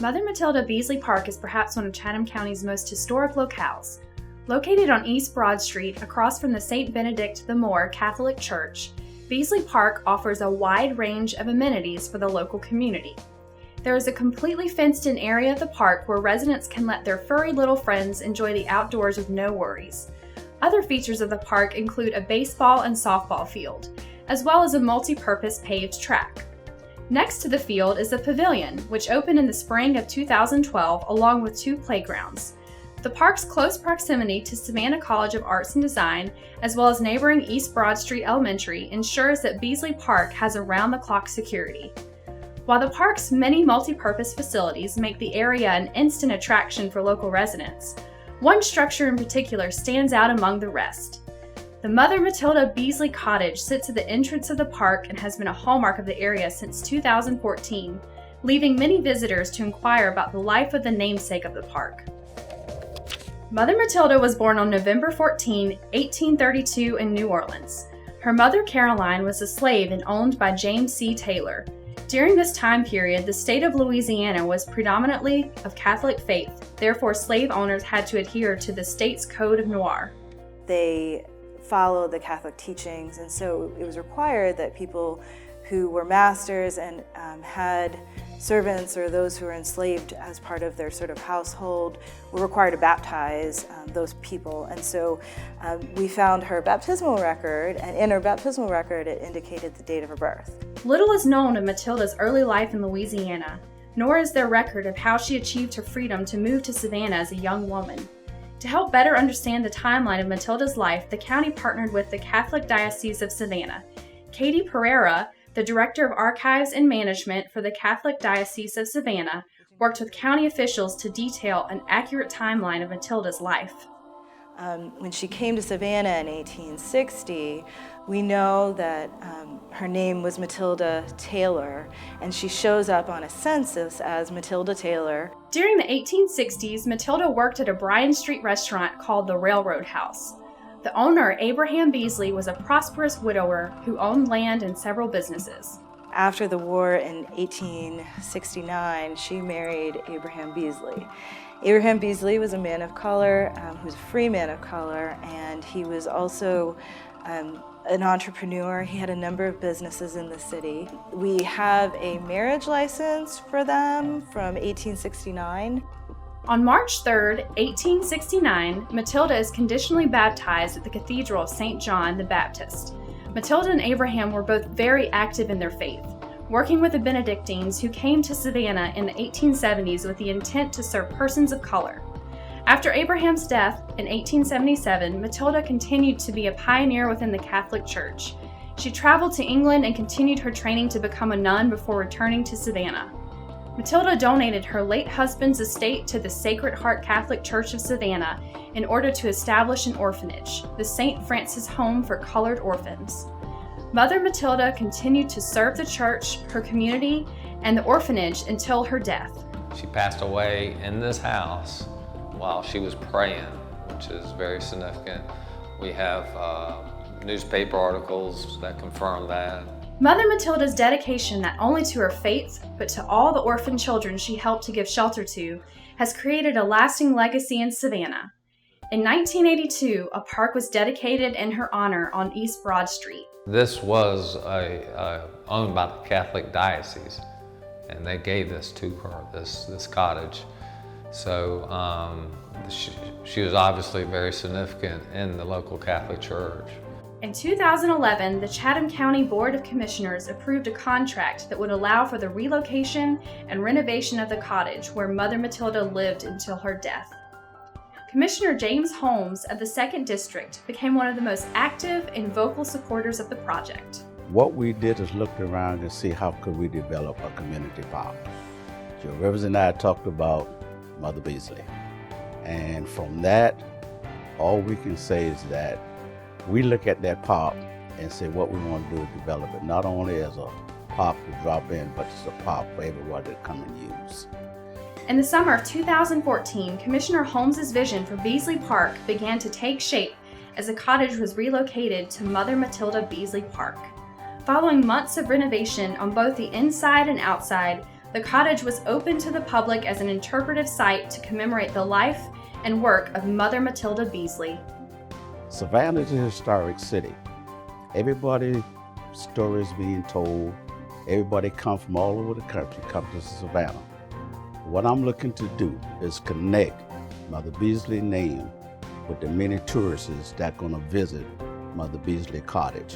Mother Mathilda Beasley Park is perhaps one of Chatham County's most historic locales. Located on East Broad Street across from the St. Benedict the Moor Catholic Church, Beasley Park offers a wide range of amenities for the local community. There is a completely fenced-in area of the park where residents can let their furry little friends enjoy the outdoors with no worries. Other features of the park include a baseball and softball field, as well as a multi-purpose paved track. Next to the field is the pavilion, which opened in the spring of 2012 along with 2 playgrounds. The park's close proximity to Savannah College of Arts and Design, as well as neighboring East Broad Street Elementary, ensures that Beasley Park has around-the-clock security. While the park's many multi-purpose facilities make the area an instant attraction for local residents, one structure in particular stands out among the rest. The Mother Mathilda Beasley Cottage sits at the entrance of the park and has been a hallmark of the area since 2014, leaving many visitors to inquire about the life of the namesake of the park. Mother Matilda was born on November 14, 1832 in New Orleans. Her mother Caroline was a slave and owned by James C. Taylor. During this time period, the state of Louisiana was predominantly of Catholic faith, therefore slave owners had to adhere to the state's code of noirs. They followed the Catholic teachings, and so it was required that people who were masters and had servants or those who were enslaved as part of their sort of household were required to baptize those people. And so we found her baptismal record, and in her baptismal record it indicated the date of her birth. Little is known of Matilda's early life in Louisiana, nor is there record of how she achieved her freedom to move to Savannah as a young woman. To help better understand the timeline of Matilda's life, the county partnered with the Catholic Diocese of Savannah. Katie Pereira, the Director of Archives and Management for the Catholic Diocese of Savannah, worked with county officials to detail an accurate timeline of Matilda's life. When she came to Savannah in 1860, we know that her name was Matilda Taylor, and she shows up on a census as Matilda Taylor. During the 1860s, Matilda worked at a Bryan Street restaurant called the Railroad House. The owner, Abraham Beasley, was a prosperous widower who owned land and several businesses. After the war in 1869, she married Abraham Beasley. Abraham Beasley was a man of color, who was a free man of color, and he was also an entrepreneur. He had a number of businesses in the city. We have a marriage license for them from 1869. On March 3, 1869, Matilda is conditionally baptized at the Cathedral of St. John the Baptist. Matilda and Abraham were both very active in their faith, working with the Benedictines who came to Savannah in the 1870s with the intent to serve persons of color. After Abraham's death in 1877, Matilda continued to be a pioneer within the Catholic Church. She traveled to England and continued her training to become a nun before returning to Savannah. Matilda donated her late husband's estate to the Sacred Heart Catholic Church of Savannah in order to establish an orphanage, the St. Francis Home for Colored Orphans. Mother Matilda continued to serve the church, her community, and the orphanage until her death. She passed away in this house while she was praying, which is very significant. We have newspaper articles that confirm that. Mother Matilda's dedication not only to her faith, but to all the orphan children she helped to give shelter to, has created a lasting legacy in Savannah. In 1982, a park was dedicated in her honor on East Broad Street. This was owned by the Catholic Diocese, and they gave this to her, this cottage. So she was obviously very significant in the local Catholic Church. In 2011, the Chatham County Board of Commissioners approved a contract that would allow for the relocation and renovation of the cottage where Mother Matilda lived until her death. Commissioner James Holmes of the 2nd District became one of the most active and vocal supporters of the project. What we did is looked around and see how could we develop a community park. Joe Rivers and I talked about Mother Beasley. And from that, all we can say is that we look at that park and say what we want to do is develop it, not only as a park to drop in, but it's a park for everybody to come and use. In the summer of 2014, Commissioner Holmes' vision for Beasley Park began to take shape as the cottage was relocated to Mother Mathilda Beasley Park. Following months of renovation on both the inside and outside, The cottage was open to the public as an interpretive site to commemorate the life and work of Mother Mathilda Beasley. Savannah is a historic city. Everybody, stories being told, everybody come from all over the country, come to Savannah. What I'm looking to do is connect Mother Beasley name with the many tourists that are going to visit Mother Beasley Cottage.